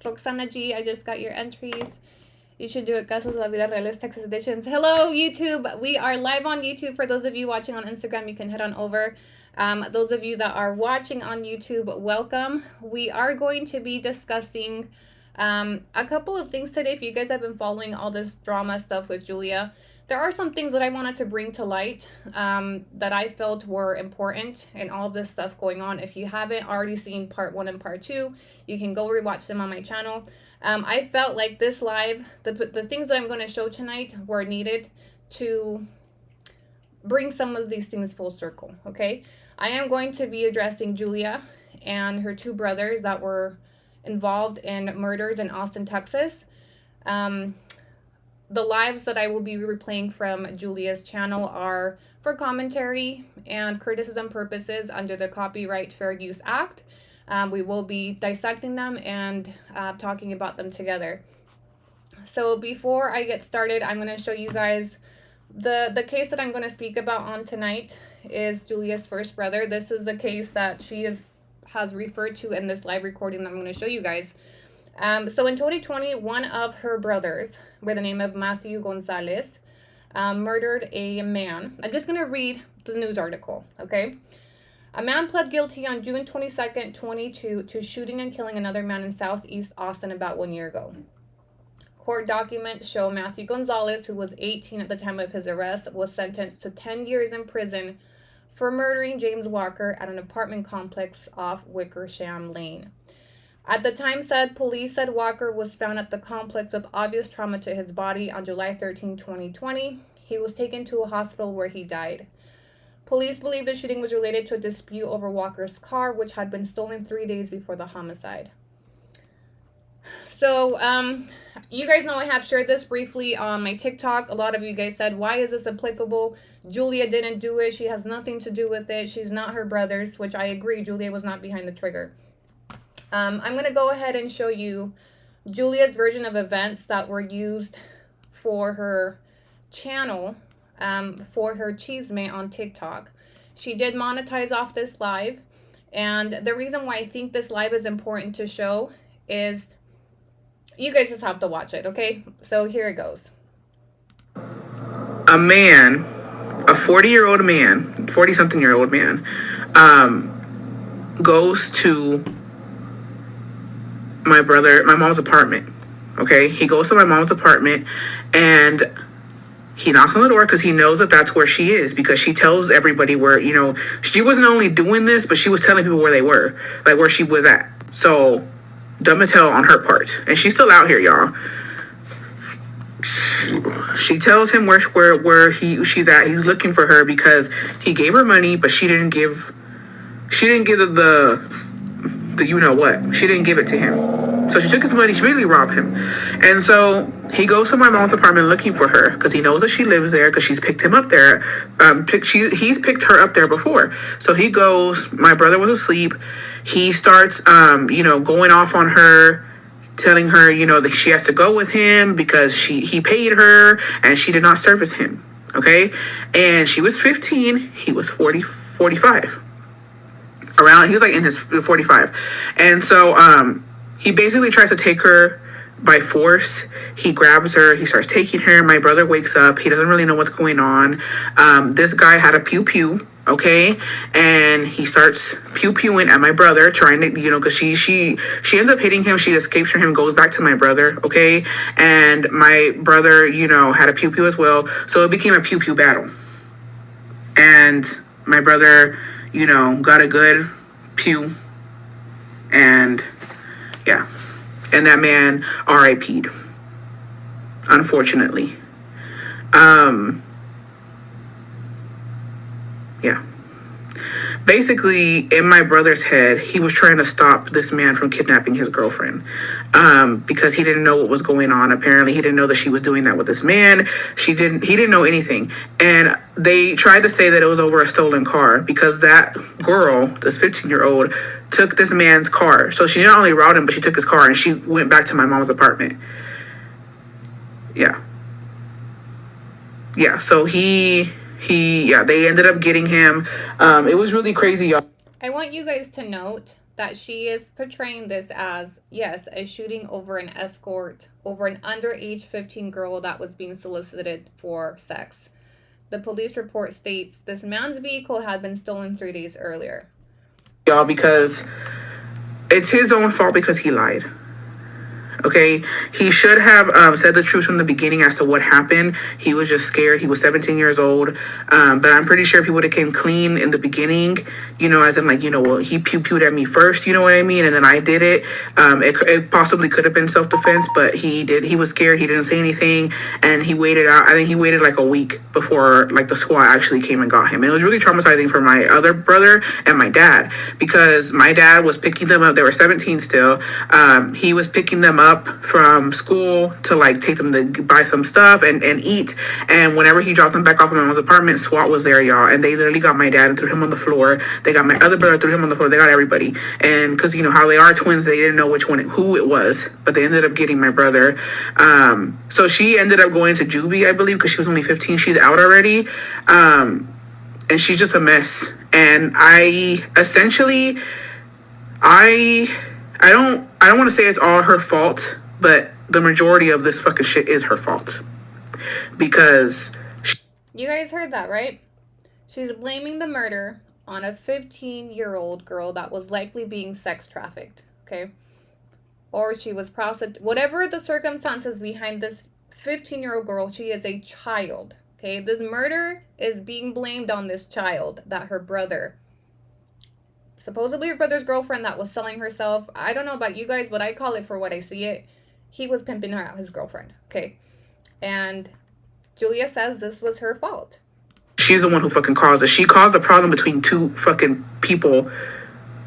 Roxana G, I just got your entries. You should do it. Casos de la Vida Reales, Texas Editions. Hello, YouTube. We are live on YouTube. For those of you watching on Instagram, you can head on over. Those of you that are watching on YouTube, welcome. We are going to be discussing a couple of things today. If you guys have been following all this drama stuff with Julia, there are some things that I wanted to bring to light that I felt were important in all of this stuff going on. If you haven't already seen part 1 and part 2, you can go rewatch them on my channel. I felt like this live, the things that I'm going to show tonight were needed to bring some of these things full circle, okay? I am going to be addressing Julia and her 2 brothers that were involved in murders in Austin, Texas. The lives that I will be replaying from Julia's channel are for commentary and criticism purposes under the Copyright Fair Use Act. We will be dissecting them and talking about them together. So before I get started, I'm going to show you guys the case that I'm going to speak about on tonight is Julia's first brother. This is the case that she has referred to in this live recording that I'm going to show you guys. So in 2020, one of her brothers, by the name of Matthew Gonzalez, murdered a man. I'm just going to read the news article, okay? A man pled guilty on June 22nd, 22 to shooting and killing another man in Southeast Austin about 1 year ago. Court documents show Matthew Gonzalez, who was 18 at the time of his arrest, was sentenced to 10 years in prison for murdering James Walker at an apartment complex off Wickersham Lane. At the time, police said Walker was found at the complex with obvious trauma to his body on July 13, 2020. He was taken to a hospital where he died. Police believe the shooting was related to a dispute over Walker's car, which had been stolen 3 days before the homicide. So, you guys know I have shared this briefly on my TikTok. A lot of you guys said, why is this applicable? Julia didn't do it. She has nothing to do with it. She's not her brothers, which I agree. Julia was not behind the trigger. I'm going to go ahead and show you Julia's version of events that were used for her channel, for her chisme on TikTok. She did monetize off this live, and the reason why I think this live is important to show is you guys just have to watch it, okay? So here it goes. A man, a 40-year-old man, 40-something-year-old man, goes to my mom's apartment, okay? He goes to my mom's apartment, and he knocks on the door because he knows that that's where she is, because she tells everybody where, you know, she wasn't only doing this, but she was telling people where they were, like where she was at. So, dumb as hell on her part. And she's still out here, y'all. She tells him where she's at. He's looking for her because he gave her money, but she didn't give the you know what. She didn't give it to him. So she took his money. She really robbed him. And so he goes to my mom's apartment looking for her because he knows that she lives there because she's picked him up there. He's picked her up there before. So he goes. My brother was asleep. He starts, going off on her, telling her, that she has to go with him because he paid her and she did not service him. Okay. And she was 15. He was 45. He was like in his 45. And so he basically tries to take her by force. He grabs her. He starts taking her. My brother wakes up. He doesn't really know what's going on. This guy had a pew-pew, okay? And he starts pew-pewing at my brother, trying to, because she ends up hitting him. She escapes from him, goes back to my brother, okay? And my brother, had a pew-pew as well. So it became a pew-pew battle. And my brother, got a good pew, and yeah, and that man RIP'd, unfortunately. Yeah. Basically, in my brother's head, he was trying to stop this man from kidnapping his girlfriend, because he didn't know what was going on. Apparently, he didn't know that she was doing that with this man. He didn't know anything. And they tried to say that it was over a stolen car because that girl, this 15-year-old, took this man's car. So she not only robbed him, but she took his car and she went back to my mom's apartment. Yeah. Yeah, so they ended up getting him. It was really crazy, y'all. I want you guys to note that she is portraying this as, yes, a shooting over an escort, over an underage 15 girl that was being solicited for sex. The police report states this man's vehicle had been stolen 3 days earlier. Y'all, because it's his own fault because he lied. Okay, he should have said the truth from the beginning as to what happened. He was just scared. He was 17 years old, but I'm pretty sure if he would have came clean in the beginning, you know, as in like, you know, well, he pew-pewed at me first, you know what I mean, and then I did it. It possibly could have been self-defense, but he did. He was scared. He didn't say anything, and he waited out. I think he waited like a week before like the squad actually came and got him. And it was really traumatizing for my other brother and my dad, because my dad was picking them up. They were 17 still. He was picking them up from school to like take them to buy some stuff and eat. And whenever he dropped them back off in my mom's apartment, SWAT was there, y'all. And they literally got my dad and threw him on the floor. They got my other brother, threw him on the floor. They got everybody. And because you know how they are twins, they didn't know who it was, but they ended up getting my brother. So she ended up going to juvie, I believe, because she was only 15. She's out already. And she's just a mess. And I don't want to say it's all her fault, but the majority of this fucking shit is her fault. Because you guys heard that, right? She's blaming the murder on a 15-year-old girl that was likely being sex trafficked, okay? Or she was prostituted. Whatever the circumstances behind this 15-year-old girl, she is a child, okay? This murder is being blamed on this child that her brother, supposedly her brother's girlfriend that was selling herself. I don't know about you guys, but I call it for what I see it. He was pimping her out, his girlfriend, okay? And Julia says this was her fault. She's the one who fucking caused it. She caused the problem between two fucking people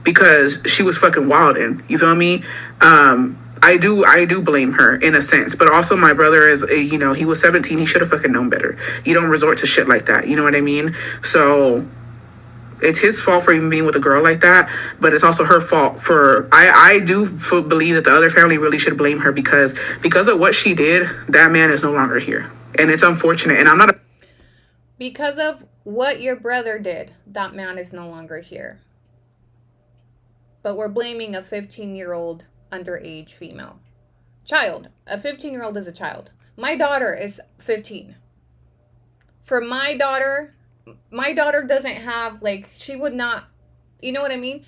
because she was fucking wilding. You feel me? I do blame her in a sense, but also my brother is, you know, he was 17. He should have fucking known better. You don't resort to shit like that. You know what I mean? So it's his fault for even being with a girl like that, but it's also her fault for, I do believe that the other family really should blame her because of what she did, that man is no longer here. And it's unfortunate. And I'm not because of what your brother did, that man is no longer here. But we're blaming a 15-year-old underage female. Child. A 15-year-old is a child. My daughter is 15. For my daughter doesn't have, like, she would not, you know what I mean?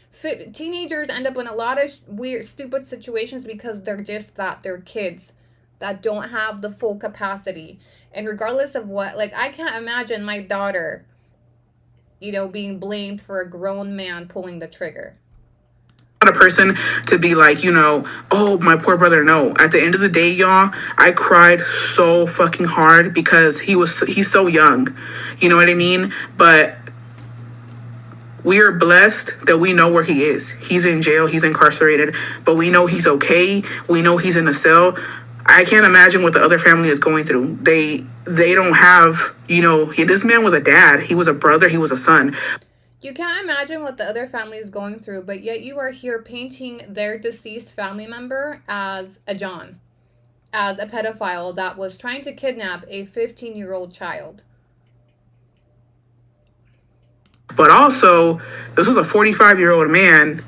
Teenagers end up in a lot of weird, stupid situations because they're just that. They're kids that don't have the full capacity. And regardless of what, like, I can't imagine my daughter, you know, being blamed for a grown man pulling the trigger. A person to be like, you know, oh, my poor brother. No, at the end of the day, y'all, I cried so fucking hard because he's so young, you know what I mean? But we are blessed that we know where he is. He's in jail, he's incarcerated, but we know he's okay. We know he's in a cell. I can't imagine what the other family is going through. They don't have, you know, this man was a dad, he was a brother, he was a son. You can't imagine what the other family is going through, but yet you are here painting their deceased family member as a John, as a pedophile that was trying to kidnap a 15-year-old child. But also, this was a 45-year-old man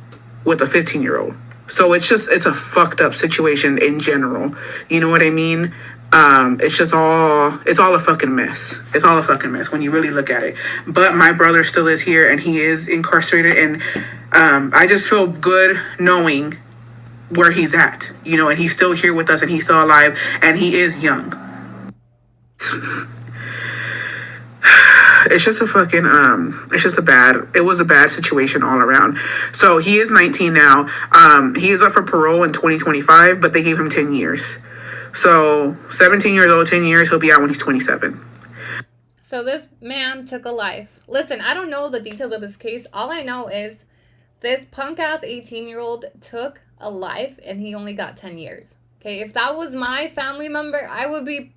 with a 15-year-old. So it's a fucked up situation in general. You know what I mean? It's all a fucking mess. It's all a fucking mess when you really look at it. But my brother still is here and he is incarcerated, and I just feel good knowing where he's at, you know, and he's still here with us and he's still alive and he is young. It's just a fucking, it was a bad situation all around. So he is 19 now. He is up for parole in 2025, but they gave him 10 years. So 17 years old, 10 years, he'll be out when he's 27. So this man took a life. Listen, I don't know the details of this case. All I know is this punk-ass 18-year-old took a life and he only got 10 years. Okay, if that was my family member, I would be...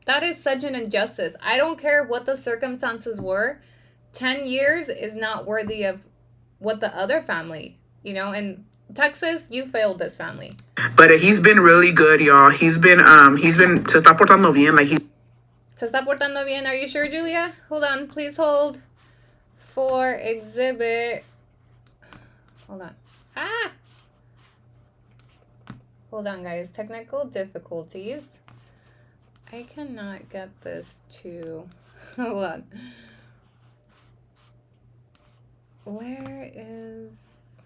That is such an injustice. I don't care what the circumstances were. 10 years is not worthy of what the other family, you know, and Texas, you failed this family. But he's been really good, y'all. He's been se está portando bien, like he... Se está portando bien. Are you sure, Julia? Hold on, please hold for exhibit. Hold on. Ah! Hold on, guys. Technical difficulties. I cannot get this to... Hold on. Where is...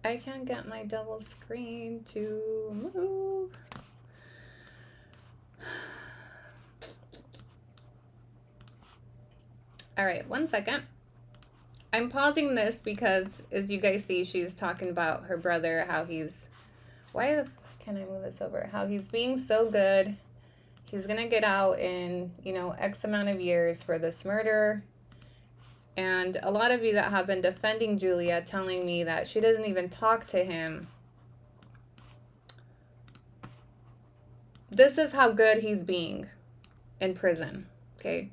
I can't get my double screen to move. All right, 1 second. I'm pausing this because, as you guys see, she's talking about her brother, how he's... Why the can I move this over? How he's being so good. He's going to get out in, you know, X amount of years for this murder. And a lot of you that have been defending Julia, telling me that she doesn't even talk to him. This is how good he's being in prison, okay?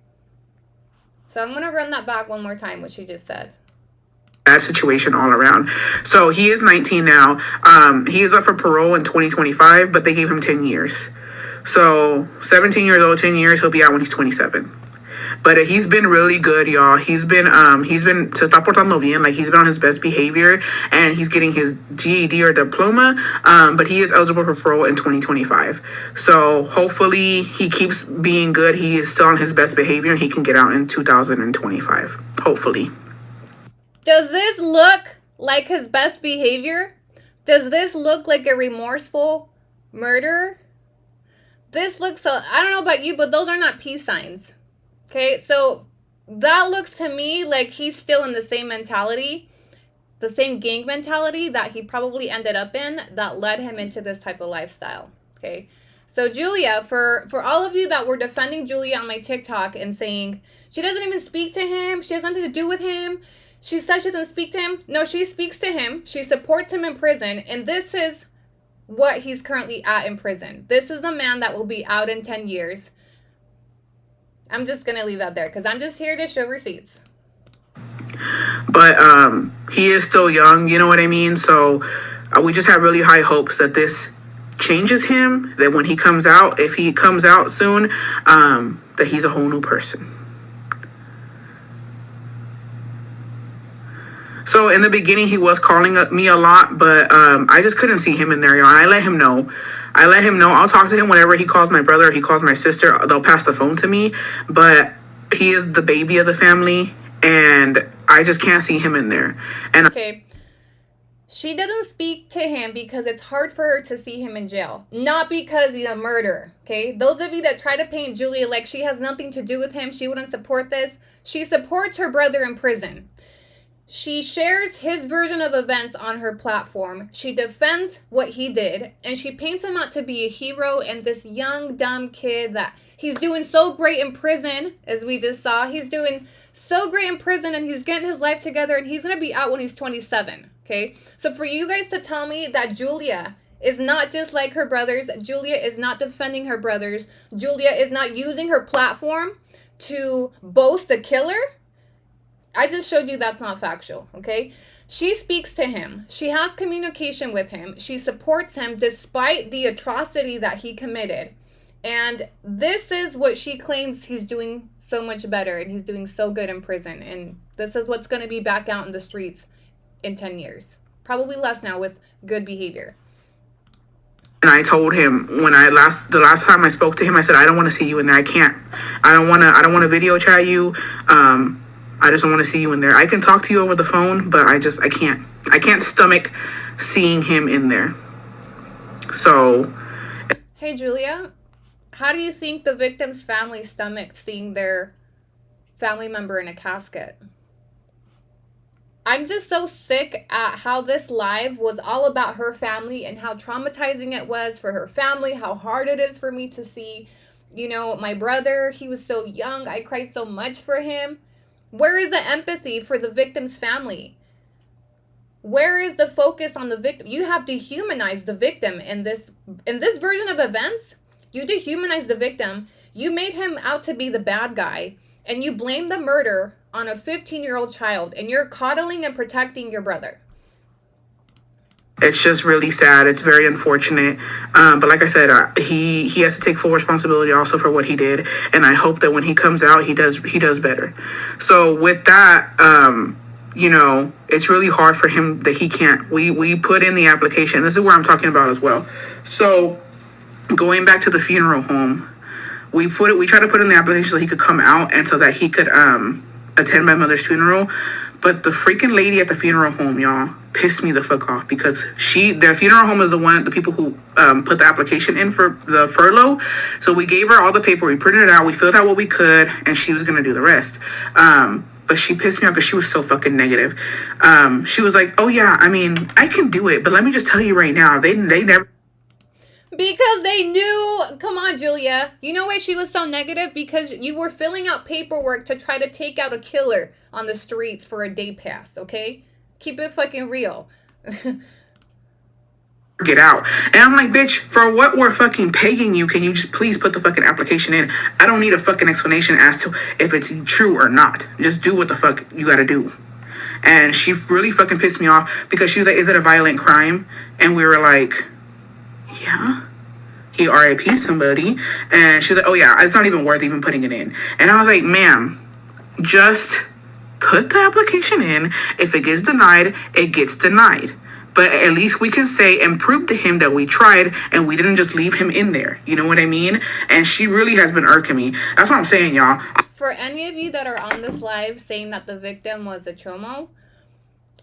So I'm going to run that back one more time, what she just said. Bad situation all around. So he is 19 now. He is up for parole in 2025, but they gave him 10 years. So 17 years old, 10 years, he'll be out when he's 27. But he's been really good, y'all. He's been se está portando bien. Like, he's been on his best behavior, and he's getting his GED or diploma. But he is eligible for parole in 2025. So hopefully he keeps being good. He is still on his best behavior, and he can get out in 2025. Hopefully. Does this look like his best behavior? Does this look like a remorseful murder? This looks, I don't know about you, but those are not peace signs. Okay, so that looks to me like he's still in the same mentality, the same gang mentality that he probably ended up in that led him into this type of lifestyle. Okay, so Julia, for all of you that were defending Julia on my TikTok and saying she doesn't even speak to him, she has nothing to do with him, she says she doesn't speak to him. No, she speaks to him. She supports him in prison. And this is what he's currently at in prison. This is the man that will be out in 10 years. I'm just going to leave that there because I'm just here to show receipts. But he is still young, you know what I mean? So we just have really high hopes that this changes him, that when he comes out, if he comes out soon, that he's a whole new person. So in the beginning, he was calling me a lot, but I just couldn't see him in there, y'all. I let him know. I'll talk to him whenever he calls my brother or he calls my sister. They'll pass the phone to me. But he is the baby of the family, and I just can't see him in there. And okay. She doesn't speak to him because it's hard for her to see him in jail. Not because he's a murderer, okay? Those of you that try to paint Julia like she has nothing to do with him, she wouldn't support this. She supports her brother in prison. She shares his version of events on her platform. She defends what he did, and she paints him out to be a hero and this young, dumb kid that he's doing so great in prison, as we just saw. He's doing so great in prison, and he's getting his life together, and he's going to be out when he's 27, okay? So for you guys to tell me that Julia is not just like her brothers, that Julia is not defending her brothers, Julia is not using her platform to boast a killer, I just showed you that's not factual, okay? She speaks to him. She has communication with him. She supports him despite the atrocity that he committed. And this is what she claims he's doing so much better, and he's doing so good in prison. And this is what's going to be back out in the streets in 10 years. Probably less now with good behavior. And I told him when the last time I spoke to him, I said, I don't want to see you in there. I can't. I don't want to video chat you. I just don't want to see you in there. I can talk to you over the phone, but I can't. I can't stomach seeing him in there. So. Hey, Julia, how do you think the victim's family stomached seeing their family member in a casket? I'm just so sick at how this live was all about her family and how traumatizing it was for her family, how hard it is for me to see, you know, my brother. He was so young. I cried so much for him. Where is the empathy for the victim's family? Where is the focus on the victim? You have dehumanized the victim in this version of events. You dehumanized the victim. You made him out to be the bad guy, and you blame the murder on a 15-year-old child, and you're coddling and protecting your brother. It's just really sad. It's very unfortunate. But like I said, he has to take full responsibility also for what he did, and I hope that when he comes out, he does better. So with that, it's really hard for him that he can't. We put in the application. This is where I'm talking about as well. So going back to the funeral home, we tried to put in the application so he could come out and so that he could attend my mother's funeral. But the freaking lady at the funeral home, y'all, pissed me the fuck off because the funeral home is the people who put the application in for the furlough. So we gave her all the paper, we printed it out, we filled out what we could, and she was gonna do the rest. But she pissed me off because she was so fucking negative. She was like, "Oh yeah, I mean, I can do it, but let me just tell you right now, they never." Because they knew. Come on, Julia. You know why she was so negative? Because you were filling out paperwork to try to take out a killer on the streets for a day pass, okay? Keep it fucking real. Get out. And I'm like, bitch, for what we're fucking paying you, can you just please put the fucking application in? I don't need a fucking explanation as to if it's true or not. Just do what the fuck you gotta do. And she really fucking pissed me off because she was like, is it a violent crime? And we were like, yeah. He RIP'd somebody. And she was like, oh yeah, it's not even worth even putting it in. And I was like, ma'am, just put the application in. If it gets denied, it gets denied. But at least we can say and prove to him that we tried and we didn't just leave him in there. You know what I mean? And she really has been irking me. That's what I'm saying, y'all. For any of you that are on this live saying that the victim was a chomo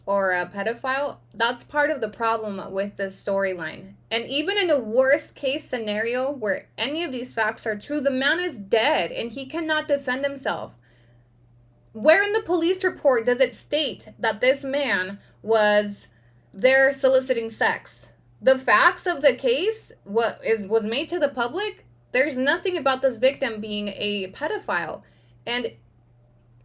or a pedophile, that's part of the problem with this storyline. And even in the worst case scenario where any of these facts are true, the man is dead and he cannot defend himself. Where in the police report does it state that this man was there soliciting sex? The facts of the case was made to the public. There's nothing about this victim being a pedophile. And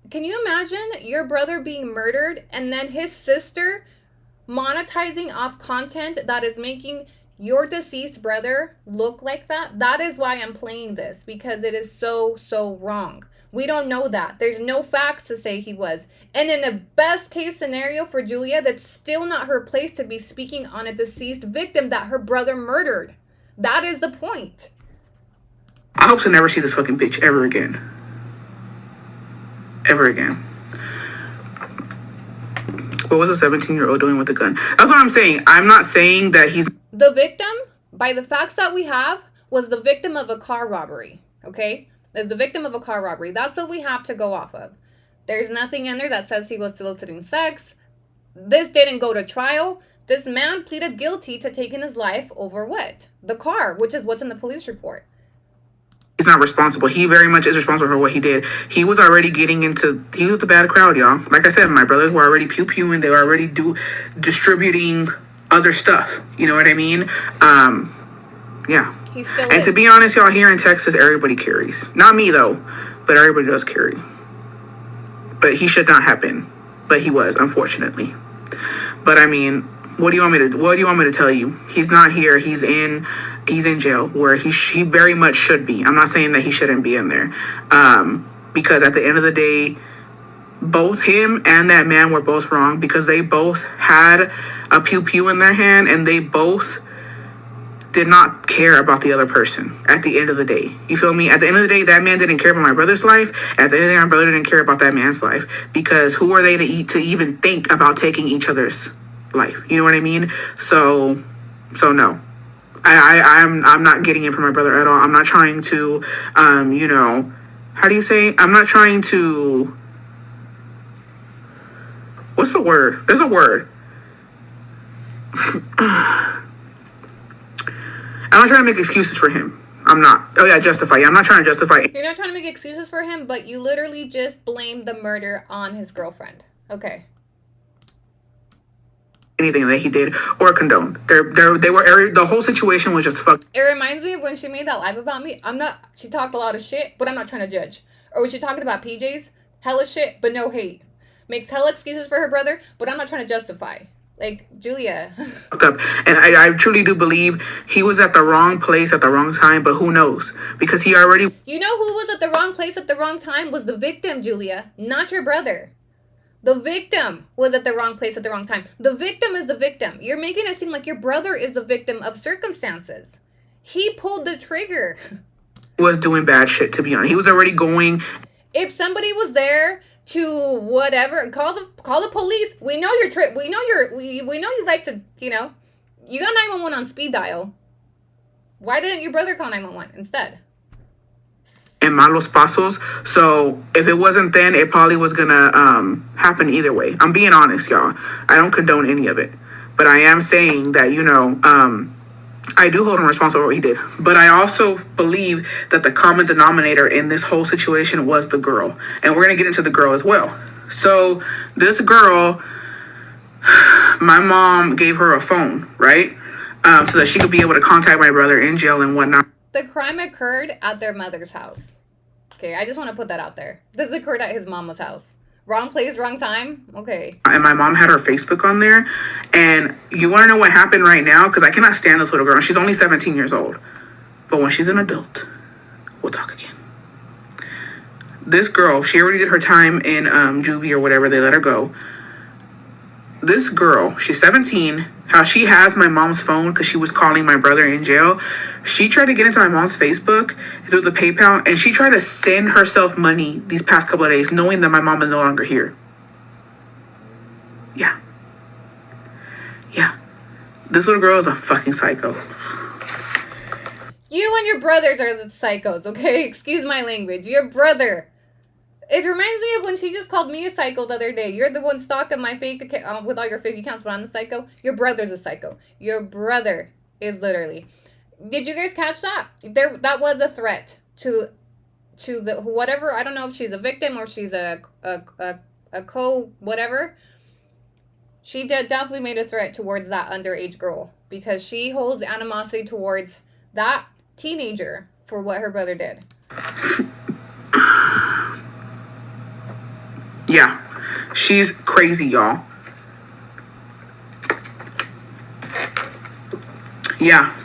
can you imagine your brother being murdered and then his sister monetizing off content that is making your deceased brother look like that? That is why I'm playing this, because it is so, so wrong. We don't know that. There's no facts to say he was. And in the best case scenario for Julia, that's still not her place to be speaking on a deceased victim that her brother murdered. That is the point. I hope to never see this fucking bitch ever again. Ever again. What was a 17-year-old doing with a gun? That's what I'm saying. I'm not saying that he's... The victim, by the facts that we have, was the victim of a car robbery. Okay? Is the victim of a car robbery. That's what we have to go off of. There's nothing in there that says he was soliciting sex. This didn't go to trial. This man pleaded guilty to taking his life over what? The car, which is what's in the police report. He's not responsible. He very much is responsible for what he did. He was already getting into... He was the bad crowd, y'all. Like I said, my brothers were already pew-pewing. They were already distributing other stuff. You know what I mean? Yeah. And to be honest, y'all, here in Texas, everybody carries. Not me, though, but everybody does carry. But he should not have been. But he was, unfortunately. But I mean, what do you want me to tell you? He's not here. He's in jail, where he very much should be. I'm not saying that he shouldn't be in there. Because at the end of the day, both him and that man were both wrong, because they both had a pew-pew in their hand, and they both did not care about the other person at the end of the day. You feel me? At the end of the day, that man didn't care about my brother's life. At the end of the day, my brother didn't care about that man's life, because who are they to even think about taking each other's life? You know what I mean? So no. I'm not getting it from my brother at all. I'm not trying to, how do you say? I'm not trying to, what's the word? There's a word. I'm not trying to make excuses for him. I'm not. Oh yeah, justify. Yeah, I'm not trying to justify. You're not trying to make excuses for him, but you literally just blamed the murder on his girlfriend. Okay. Anything that he did or condoned. The whole situation was just fucked. It reminds me of when she made that live about me. She talked a lot of shit, but I'm not trying to judge. Or was she talking about PJs? Hella shit, but no hate. Makes hella excuses for her brother, but I'm not trying to justify. Like, Julia. And I truly do believe he was at the wrong place at the wrong time, but who knows? Because he already... You know who was at the wrong place at the wrong time? Was the victim, Julia, not your brother. The victim was at the wrong place at the wrong time. The victim is the victim. You're making it seem like your brother is the victim of circumstances. He pulled the trigger. Was doing bad shit, to be honest. He was already going. If somebody was there to whatever, call the police. We know you're we know you like to, you know, you got 911 on speed dial. Why didn't your brother call 911 instead? In Malos Pasos. So if it wasn't then, it probably was gonna happen either way. I'm being honest, y'all. I don't condone any of it. But I am saying that, you know, I do hold him responsible for what he did. But I also believe that the common denominator in this whole situation was the girl. And we're gonna get into the girl as well. So this girl, my mom gave her a phone, right? So that she could be able to contact my brother in jail and whatnot. The crime occurred at their mother's house. Okay, I just want to put that out there. This occurred at his mama's house. Wrong place, wrong time? Okay. And my mom had her Facebook on there. And you want to know what happened right now? Because I cannot stand this little girl. She's only 17 years old. But when she's an adult, we'll talk again. This girl, she already did her time in juvie or whatever. They let her go. This girl, she's 17. How she has my mom's phone because she was calling my brother in jail. She tried to get into my mom's Facebook through the PayPal, and she tried to send herself money these past couple of days, knowing that my mom is no longer here. Yeah. Yeah. This little girl is a fucking psycho. You and your brothers are the psychos, okay? Excuse my language. Your brother. It reminds me of when she just called me a psycho the other day. You're the one stalking my fake account with all your fake accounts, but I'm the psycho. Your brother's a psycho. Your brother is literally. Did you guys catch that? That was a threat to the whatever. I don't know if she's a victim or she's a co whatever. She definitely made a threat towards that underage girl because she holds animosity towards that teenager for what her brother did. Yeah, she's crazy, y'all. Yeah.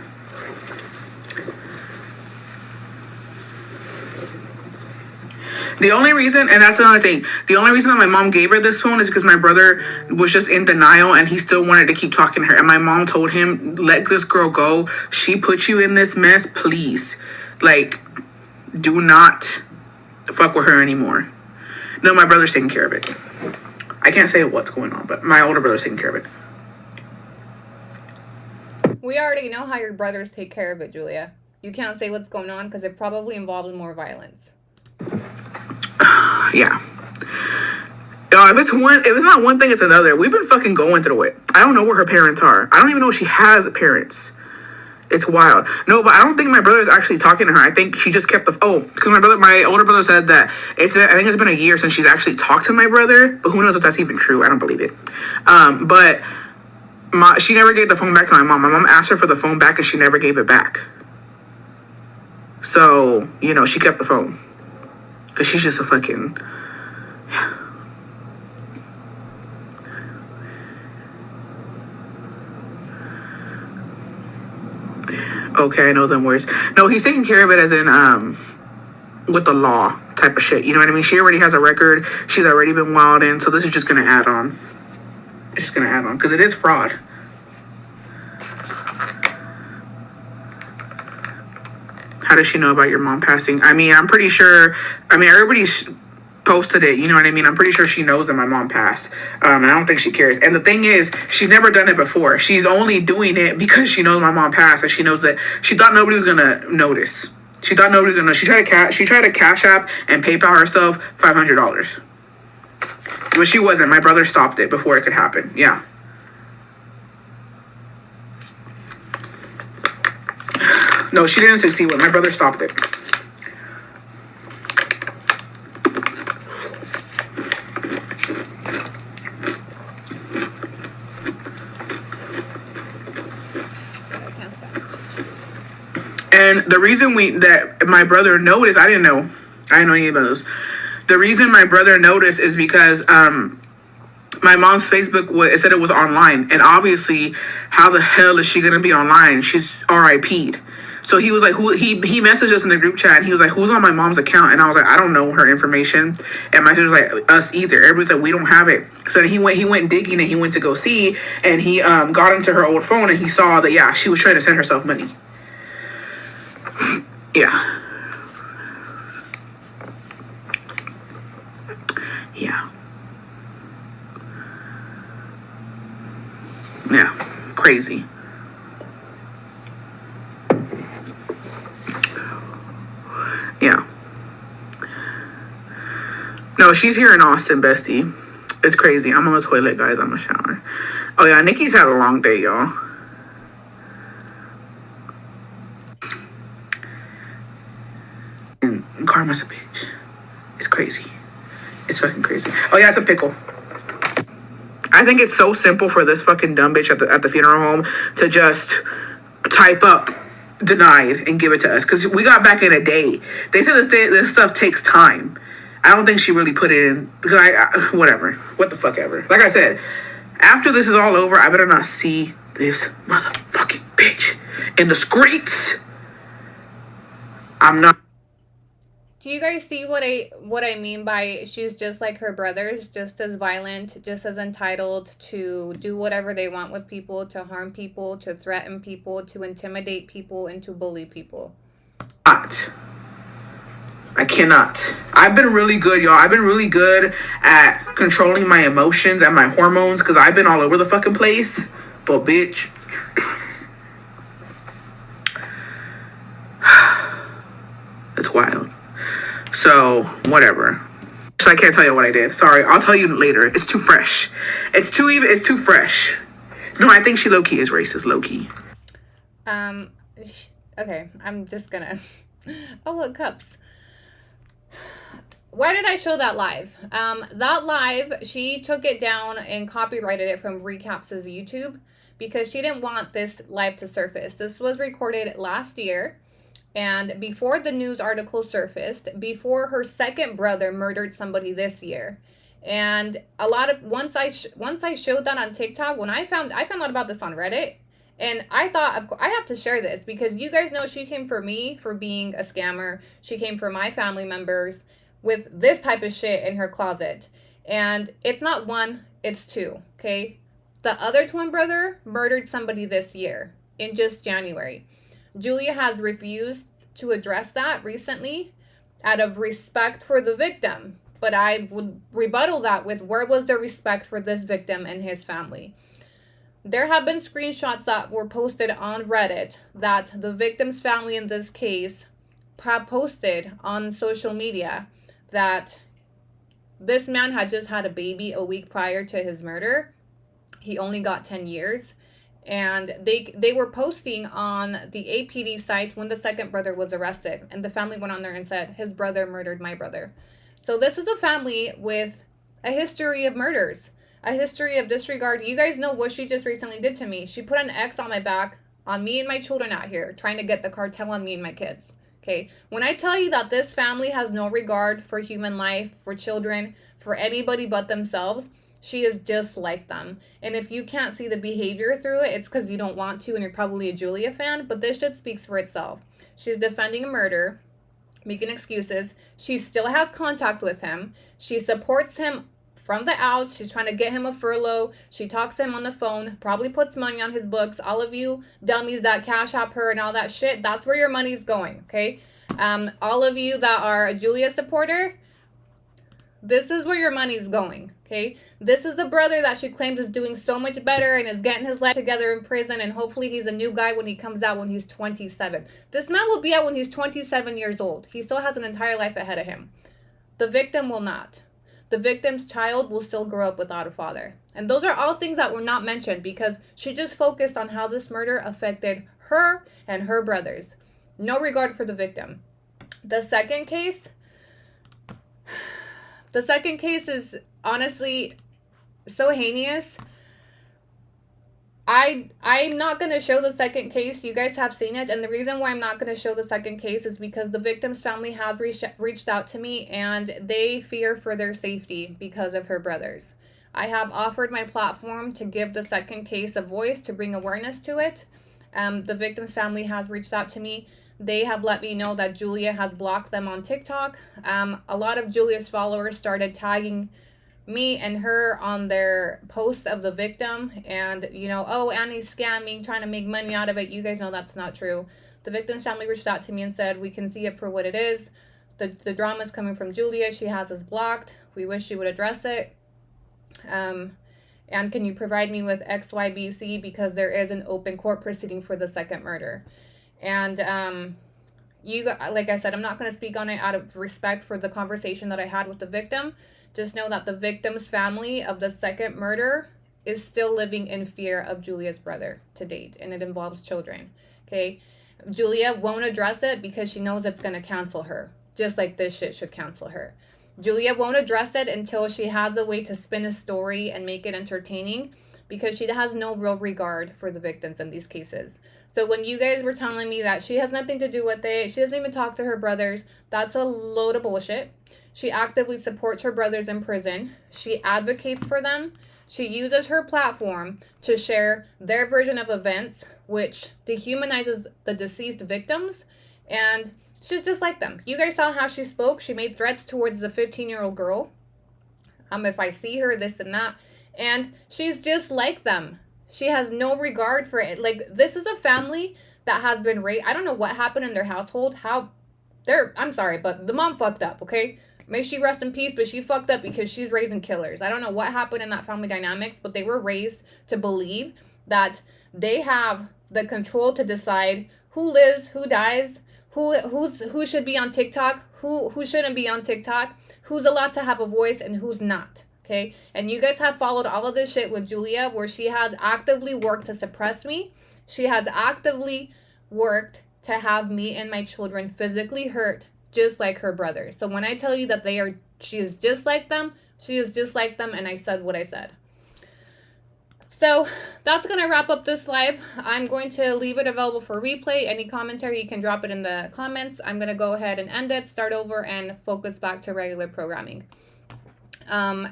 The only reason, and that's another thing, the only reason that my mom gave her this phone is because my brother was just in denial and he still wanted to keep talking to her. And my mom told him, let this girl go. She put you in this mess, please. Like, do not fuck with her anymore. No, my brother's taking care of it. I can't say what's going on, but my older brother's taking care of it. We already know how your brothers take care of it, Julia. You can't say what's going on because it probably involves more violence. Yeah. If it's not one thing, it's another. We've been fucking going through it. I don't know where her parents are. I don't even know if she has parents. It's wild. No, but I don't think my brother is actually talking to her. I think she just kept because my older brother said that I think it's been a year since she's actually talked to my brother, but who knows if that's even true. I don't believe it. But she never gave the phone back to my mom. My mom asked her for the phone back and she never gave it back. So, you know, she kept the phone. Because she's just a fucking... Okay, I know them words. No, he's taking care of it as in, with the law type of shit. You know what I mean? She already has a record. She's already been wild in. So this is just going to add on. It's just going to add on. Because it is fraud. How does she know about your mom passing? I mean, I'm pretty sure. I mean, everybody's posted it. You know what I mean? I'm pretty sure she knows that my mom passed. And I don't think she cares. And the thing is, she's never done it before. She's only doing it because she knows my mom passed. And she knows that she thought nobody was going to notice. She thought nobody was going to know. She tried to Cash App and PayPal herself $500. But she wasn't. My brother stopped it before it could happen. Yeah. No, she didn't succeed with it. My brother stopped it. And the reason that my brother noticed, I didn't know any of those. The reason my brother noticed is because my mom's Facebook it said it was online, and obviously, how the hell is she gonna be online? She's RIP'd. So he was like, who he messaged us in the group chat and he was like, who's on my mom's account? And I was like, I don't know her information. And my sister was like, us either. Everybody's like, we don't have it. So then he went digging and he went to go see and he got into her old phone and he saw that yeah, she was trying to send herself money. Yeah. Yeah. Yeah. Crazy. Yeah. No, she's here in Austin, bestie. It's crazy. I'm on the toilet, guys. I'm gonna shower. Oh, yeah. Nikki's had a long day, y'all. And karma's a bitch. It's crazy. It's fucking crazy. Oh, yeah. It's a pickle. I think it's so simple for this fucking dumb bitch at the funeral home to just type up denied and give it to us because we got back in a day. They said this stuff takes time. I don't think she really put it in because whatever, what the fuck ever. Like I said, after this is all over, I better not see this motherfucking bitch in the streets. I'm not. Do you guys see what I mean by she's just like her brothers, just as violent, just as entitled to do whatever they want with people, to harm people, to threaten people, to intimidate people, and to bully people? I cannot. I've been really good, y'all. I've been really good at controlling my emotions and my hormones because I've been all over the fucking place. But bitch, it's wild. So, whatever. So I can't tell you what I did. Sorry, I'll tell you later. It's too fresh. It's too fresh. No, I think she low-key is racist, low-key. Okay, I'm just gonna... Oh, look, cups. Why did I show that live? That live, she took it down and copyrighted it from Recaps' YouTube because she didn't want this live to surface. This was recorded last year. And before the news article surfaced, before her second brother murdered somebody this year. And once I showed that on TikTok, when I found out about this on Reddit, and I thought I have to share this because you guys know she came for me for being a scammer. She came for my family members with this type of shit in her closet. And it's not one, it's two, okay? The other twin brother murdered somebody this year in just January. Julia has refused to address that recently out of respect for the victim. But I would rebuttal that with where was the respect for this victim and his family? There have been screenshots that were posted on Reddit that the victim's family in this case have posted on social media that this man had just had a baby a week prior to his murder. He only got 10 years. And they were posting on the APD site when the second brother was arrested. And the family went on there and said, his brother murdered my brother. So this is a family with a history of murders, a history of disregard. You guys know what she just recently did to me. She put an X on my back, on me and my children out here, trying to get the cartel on me and my kids. Okay? When I tell you that this family has no regard for human life, for children, for anybody but themselves, she is just like them. And if you can't see the behavior through it, it's because you don't want to and you're probably a Julia fan. But this shit speaks for itself. She's defending a murder, making excuses. She still has contact with him. She supports him from the outs. She's trying to get him a furlough. She talks to him on the phone, probably puts money on his books. All of you dummies that cash app her and all that shit, that's where your money's going, okay? All of you that are a Julia supporter, this is where your money's going, okay? This is the brother that she claims is doing so much better and is getting his life together in prison, and hopefully he's a new guy when he comes out when he's 27. This man will be out when he's 27 years old. He still has an entire life ahead of him. The victim will not. The victim's child will still grow up without a father. And those are all things that were not mentioned because she just focused on how this murder affected her and her brothers. No regard for the victim. The second case is honestly so heinous. I'm not going to show the second case. You guys have seen it. And the reason why I'm not going to show the second case is because the victim's family has reached out to me and they fear for their safety because of her brothers. I have offered my platform to give the second case a voice, to bring awareness to it. The victim's family has reached out to me. They have let me know that Julia has blocked them on TikTok. A lot of Julia's followers started tagging me and her on their post of the victim, and oh, Annie's scamming, trying to make money out of it. You guys know that's not true. The victim's family reached out to me and said, we can see it for what it is. The drama is coming from Julia. She has us blocked. We wish she would address it. And can you provide me with XYBC, because there is an open court proceeding for the second murder. And like I said, I'm not going to speak on it out of respect for the conversation that I had with the victim. Just know that the victim's family of the second murder is still living in fear of Julia's brother to date, and it involves children. Okay, Julia won't address it because she knows it's going to cancel her, just like this shit should cancel her. Julia won't address it until she has a way to spin a story and make it entertaining, because she has no real regard for the victims in these cases. So when you guys were telling me that she has nothing to do with it, she doesn't even talk to her brothers, that's a load of bullshit. She actively supports her brothers in prison. She advocates for them. She uses her platform to share their version of events, which dehumanizes the deceased victims, and she's just like them. You guys saw how she spoke. She made threats towards the 15-year-old girl. If I see her, this and that. And she's just like them. She has no regard for it. Like, this is a family that has been raised. I don't know what happened in their household. I'm sorry, but the mom fucked up, okay? May she rest in peace, but she fucked up because she's raising killers. I don't know what happened in that family dynamics, but they were raised to believe that they have the control to decide who lives, who dies, who should be on TikTok, who shouldn't be on TikTok, who's allowed to have a voice and who's not. Okay, and you guys have followed all of this shit with Julia, where she has actively worked to suppress me. She has actively worked to have me and my children physically hurt, just like her brothers. So when I tell you that she is just like them, she is just like them, and I said what I said. So that's going to wrap up this live. I'm going to leave it available for replay. Any commentary, you can drop it in the comments. I'm going to go ahead and end it, start over, and focus back to regular programming.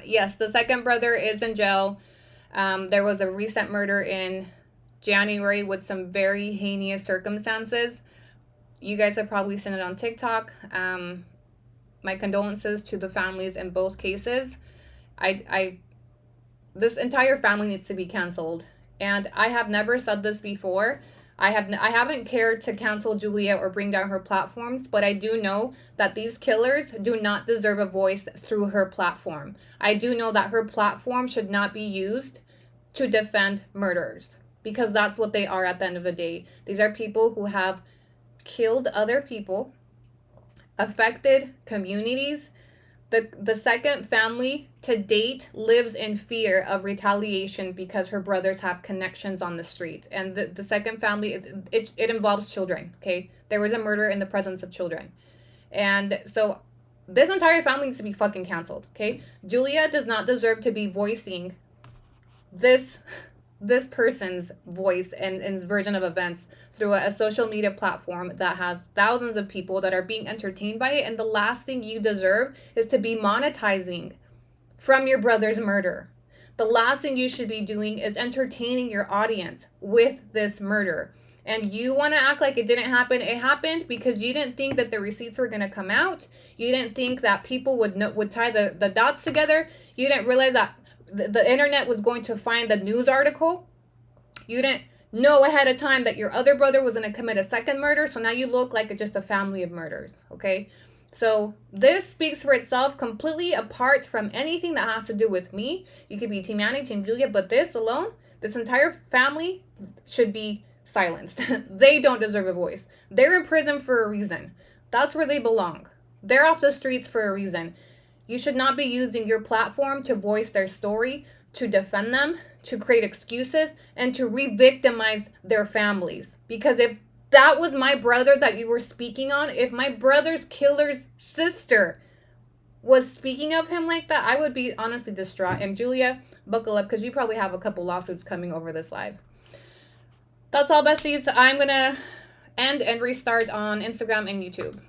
Yes, the second brother is in jail. There was a recent murder in January with some very heinous circumstances. You guys have probably seen it on TikTok. My condolences to the families in both cases. This entire family needs to be canceled. And I have never said this before. I haven't cared to cancel Julia or bring down her platforms, but I do know that these killers do not deserve a voice through her platform. I do know that her platform should not be used to defend murderers, because that's what they are at the end of the day. These are people who have killed other people, affected communities. The second family to date lives in fear of retaliation because her brothers have connections on the street. And the second family, it involves children, okay? There was a murder in the presence of children. And so this entire family needs to be fucking canceled, okay? Julia does not deserve to be voicing this person's voice and version of events through a social media platform that has thousands of people that are being entertained by it. And the last thing you deserve is to be monetizing from your brother's murder. The last thing you should be doing is entertaining your audience with this murder. And you want to act like it didn't happen. It happened because you didn't think that the receipts were going to come out. You didn't think that people would tie the dots together. You didn't realize that the internet was going to find the news article. You didn't know ahead of time that your other brother was going to commit a second murder. So now you look like just a family of murders. Okay. So this speaks for itself, completely apart from anything that has to do with me. You could be Team Annie, Team Julia, but this alone, this entire family should be silenced. They don't deserve a voice. They're in prison for a reason. That's where they belong. They're off the streets for a reason. You should not be using your platform to voice their story, to defend them, to create excuses, and to re-victimize their families. Because if that was my brother that you were speaking on, if my brother's killer's sister was speaking of him like that, I would be honestly distraught. And Julia, buckle up, because you probably have a couple lawsuits coming over this live. That's all, besties. I'm going to end and restart on Instagram and YouTube.